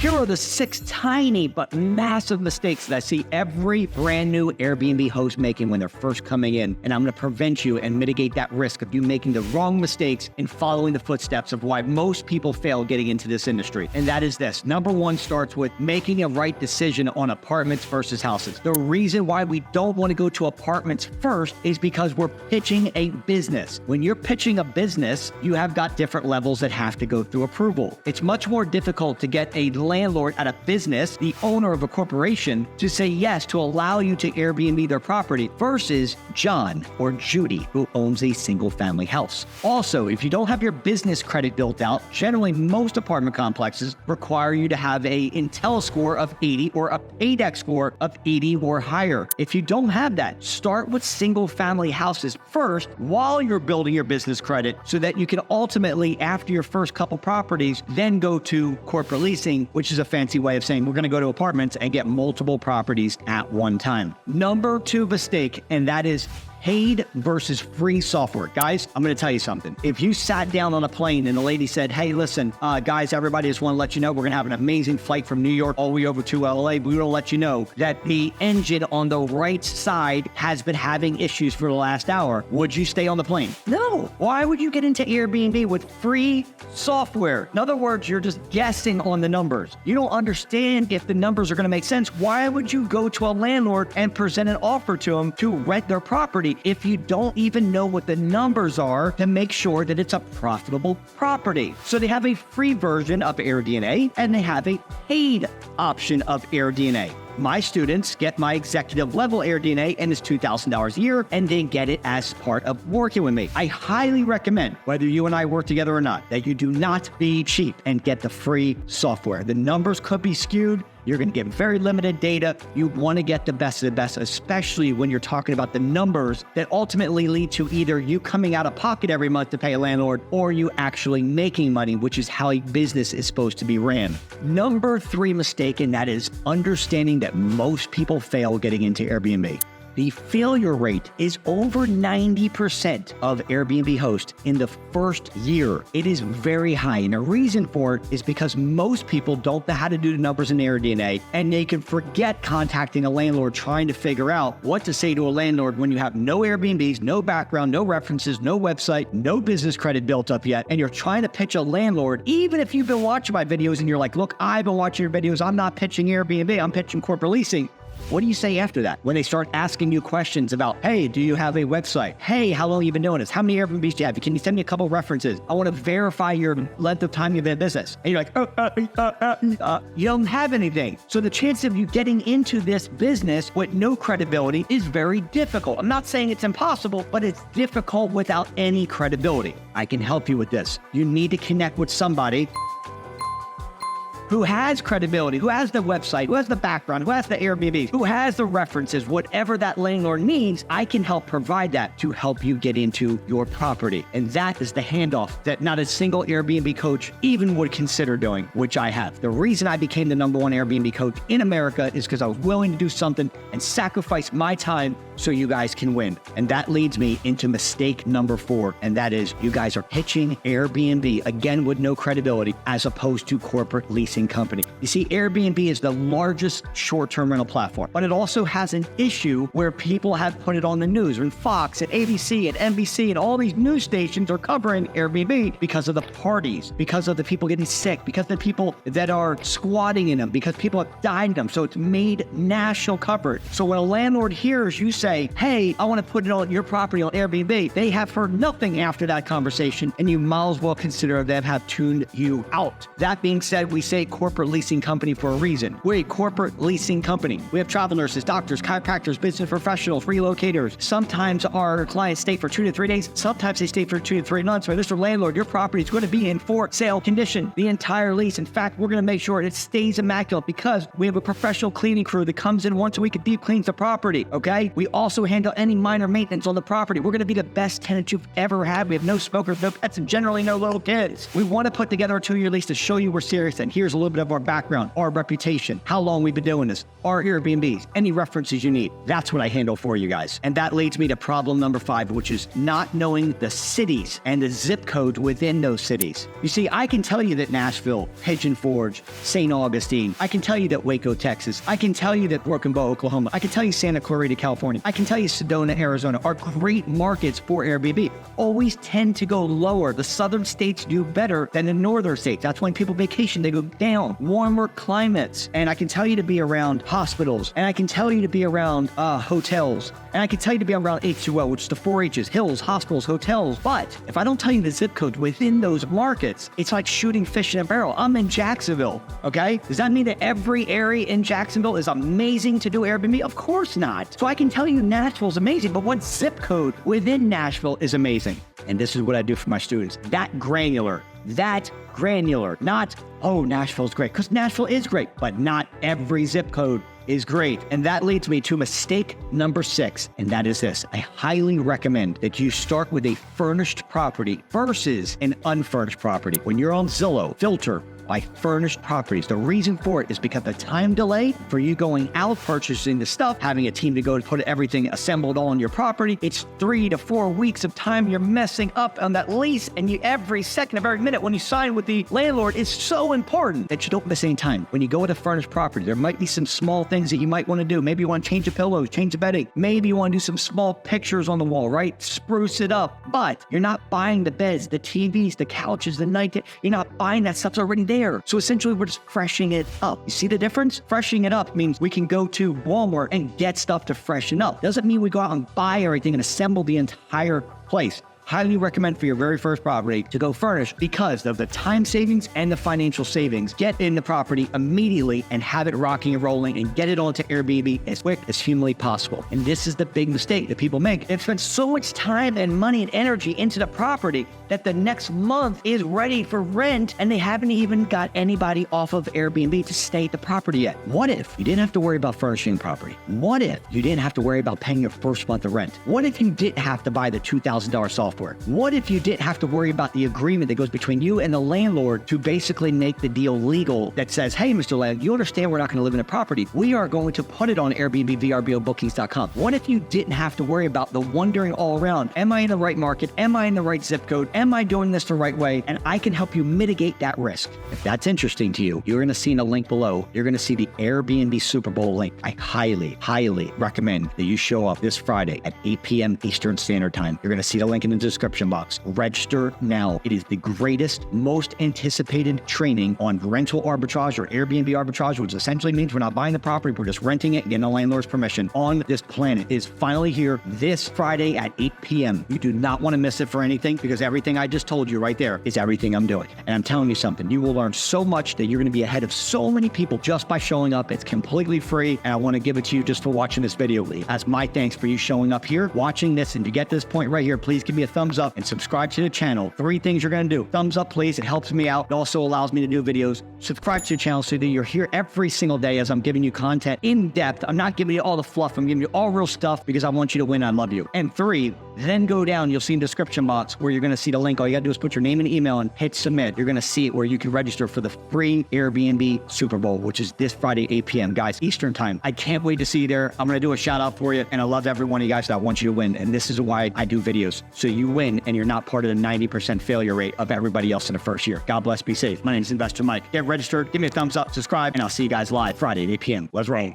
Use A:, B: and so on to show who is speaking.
A: Here are the 6 tiny but massive mistakes that I see every brand new Airbnb host making when they're first coming in. And I'm going to prevent you and mitigate that risk of you making the wrong mistakes and following the footsteps of why most people fail getting into this industry. And that is this. Number 1 starts with making a right decision on apartments versus houses. The reason why we don't want to go to apartments first is because we're pitching a business. When you're pitching a business, you have got different levels that have to go through approval. It's much more difficult to get a landlord at a business, the owner of a corporation, to say yes to allow you to Airbnb their property versus John or Judy, who owns a single family house. Also, if you don't have your business credit built out, generally most apartment complexes require you to have a Intel score of 80 or a PAYDEX score of 80 or higher. If you don't have that, start with single family houses first while you're building your business credit so that you can ultimately, after your first couple properties, then go to corporate leasing, which is a fancy way of saying we're going to go to apartments and get multiple properties at one time. Number 2 mistake, and that is paid versus free software. Guys, I'm going to tell you something. If you sat down on a plane and the lady said, hey, listen, guys, everybody, just want to let you know we're going to have an amazing flight from New York all the way over to LA. We want to let you know that the engine on the right side has been having issues for the last hour. Would you stay on the plane? No. Why would you get into Airbnb with free software? In other words, you're just guessing on the numbers. You don't understand if the numbers are going to make sense. Why would you go to a landlord and present an offer to them to rent their property if you don't even know what the numbers are to make sure that it's a profitable property? So they have a free version of AirDNA and they have a paid option of AirDNA. My students get my executive level AirDNA and it's $2,000 a year, and they get it as part of working with me. I highly recommend, whether you and I work together or not, that you do not be cheap and get the free software. The numbers could be skewed. You're going to get very limited data. You want to get the best of the best, especially when you're talking about the numbers that ultimately lead to either you coming out of pocket every month to pay a landlord or you actually making money, which is how a business is supposed to be ran. Number 3 mistake, and that is understanding that most people fail getting into Airbnb. The failure rate is over 90% of Airbnb hosts in the first year. It is very high. And the reason for it is because most people don't know how to do the numbers in AirDNA, and they can forget contacting a landlord trying to figure out what to say to a landlord when you have no Airbnbs, no background, no references, no website, no business credit built up yet. And you're trying to pitch a landlord, even if you've been watching my videos and you're like, look, I've been watching your videos. I'm not pitching Airbnb. I'm pitching corporate leasing. What do you say after that? When they start asking you questions about, hey, do you have a website? Hey, how long have you been doing this? How many Airbnbs do you have? Can you send me a couple references? I want to verify your length of time you've been in business. And you're like, you don't have anything. So the chance of you getting into this business with no credibility is very difficult. I'm not saying it's impossible, but it's difficult without any credibility. I can help you with this. You need to connect with somebody who has credibility, who has the website, who has the background, who has the Airbnb, who has the references, whatever that landlord needs, I can help provide that to help you get into your property. And that is the handoff that not a single Airbnb coach even would consider doing, which I have. The reason I became the #1 Airbnb coach in America is because I was willing to do something and sacrifice my time so you guys can win. And that leads me into mistake number 4, and that is you guys are pitching Airbnb, again with no credibility, as opposed to corporate leasing company. You see, Airbnb is the largest short-term rental platform, but it also has an issue where people have put it on the news, and Fox and ABC and NBC and all these news stations are covering Airbnb because of the parties, because of the people getting sick, because of the people that are squatting in them, because people have died in them. So it's made national coverage. So when a landlord hears you say, hey, I want to put it on your property on Airbnb, they have heard nothing after that conversation, and you might as well consider them have tuned you out. That being said, we say corporate leasing company for a reason. We're a corporate leasing company. We have travel nurses, doctors, chiropractors, business professionals, relocators. Sometimes our clients stay for 2 to 3 days. Sometimes they stay for 2 to 3 months. But Mr. Landlord, your property is going to be in for sale condition the entire lease. In fact, we're going to make sure it stays immaculate because we have a professional cleaning crew that comes in once a week and deep cleans the property, okay? We also handle any minor maintenance on the property. We're going to be the best tenant you've ever had. We have no smokers, no pets, and generally no little kids. We want to put together a 2-year lease to show you we're serious, and here's little bit of our background, our reputation, how long we've been doing this, our Airbnbs, any references you need. That's what I handle for you guys. And that leads me to problem number 5, which is not knowing the cities and the zip codes within those cities. You see, I can tell you that Nashville, Pigeon Forge, St. Augustine, I can tell you that Waco, Texas, I can tell you that Broken Bow, Oklahoma, I can tell you Santa Clarita, California, I can tell you Sedona, Arizona are great markets for Airbnb. Always tend to go lower. The southern states do better than the northern states. That's when people vacation, they go down. Warmer climates. And I can tell you to be around hospitals, and I can tell you to be around hotels, and I can tell you to be around H2O, which is the 4 H's, hills, hospitals, hotels. But if I don't tell you the zip codes within those markets, it's like shooting fish in a barrel. I'm in Jacksonville, okay? Does that mean that every area in Jacksonville is amazing to do Airbnb? Of course not. So I can tell you Nashville's amazing, but what zip code within Nashville is amazing? And this is what I do for my students. That granular, not, oh, Nashville's great, because Nashville is great, but not every zip code is great. And that leads me to mistake number 6, and that is this. I highly recommend that you start with a furnished property versus an unfurnished property. When you're on Zillow, filter by furnished properties. The reason for it is because the time delay for you going out purchasing the stuff, having a team to go to put everything assembled on your property, it's 3 to 4 weeks of time you're messing up on that lease, and you every second of every minute when you sign with the landlord is so important that you don't miss any time. When you go with a furnished property, there might be some small things that you might want to do. Maybe you want to change the pillows, change the bedding. Maybe you want to do some small pictures on the wall, right? Spruce it up. But you're not buying the beds, the TVs, the couches, the night. You're not buying that stuff's already there. So essentially, we're just freshening it up. You see the difference? Freshening it up means we can go to Walmart and get stuff to freshen up. Doesn't mean we go out and buy everything and assemble the entire place. Highly recommend for your very first property to go furnished because of the time savings and the financial savings. Get in the property immediately and have it rocking and rolling and get it onto Airbnb as quick as humanly possible. And this is the big mistake that people make. They've spent so much time and money and energy into the property that the next month is ready for rent and they haven't even got anybody off of Airbnb to stay at the property yet. What if you didn't have to worry about furnishing the property? What if you didn't have to worry about paying your first month of rent? What if you didn't have to buy the $2,000 software? What if you didn't have to worry about the agreement that goes between you and the landlord to basically make the deal legal that says, hey, Mr. Landlord, you understand we're not going to live in the property. We are going to put it on Airbnb, vrbo, bookings.com. What if you didn't have to worry about the wondering all around, am I in the right market? Am I in the right zip code? Am I doing this the right way? And I can help you mitigate that risk. If that's interesting to you, you're going to see in a link below, you're going to see the Airbnb Super Bowl link. I highly, highly recommend that you show up this Friday at 8 p.m. Eastern Standard Time. You're going to see the link in the description box. Register now. It is the greatest, most anticipated training on rental arbitrage or Airbnb arbitrage, which essentially means we're not buying the property, we're just renting it, getting the landlord's permission on this planet. It is finally here this Friday at 8 p.m. You do not want to miss it for anything because everything I just told you right there is everything I'm doing. And I'm telling you something, you will learn so much that you're going to be ahead of so many people just by showing up. It's completely free. And I want to give it to you just for watching this video. As my thanks for you showing up here, watching this, and to get to this point right here, please give me a thumbs up and subscribe to the channel. 3 things you're going to do. Thumbs up, please. It helps me out. It also allows me to do videos. Subscribe to the channel so that you're here every single day as I'm giving you content in depth. I'm not giving you all the fluff. I'm giving you all real stuff because I want you to win. I love you. And 3, then go down. You'll see in the description box where you're going to see the link. All you got to do is put your name and email and hit submit. You're going to see it where you can register for the free Airbnb Super Bowl, which is this Friday, 8 p.m. Guys, Eastern time. I can't wait to see you there. I'm going to do a shout out for you. And I love every one of you guys that I want you to win. And this is why I do videos. So you win and you're not part of the 90% failure rate of everybody else in the first year. God bless. Be safe. My name is Investor Mike. Get registered. Give me a thumbs up, subscribe, and I'll see you guys live Friday at 8 p.m. Let's roll.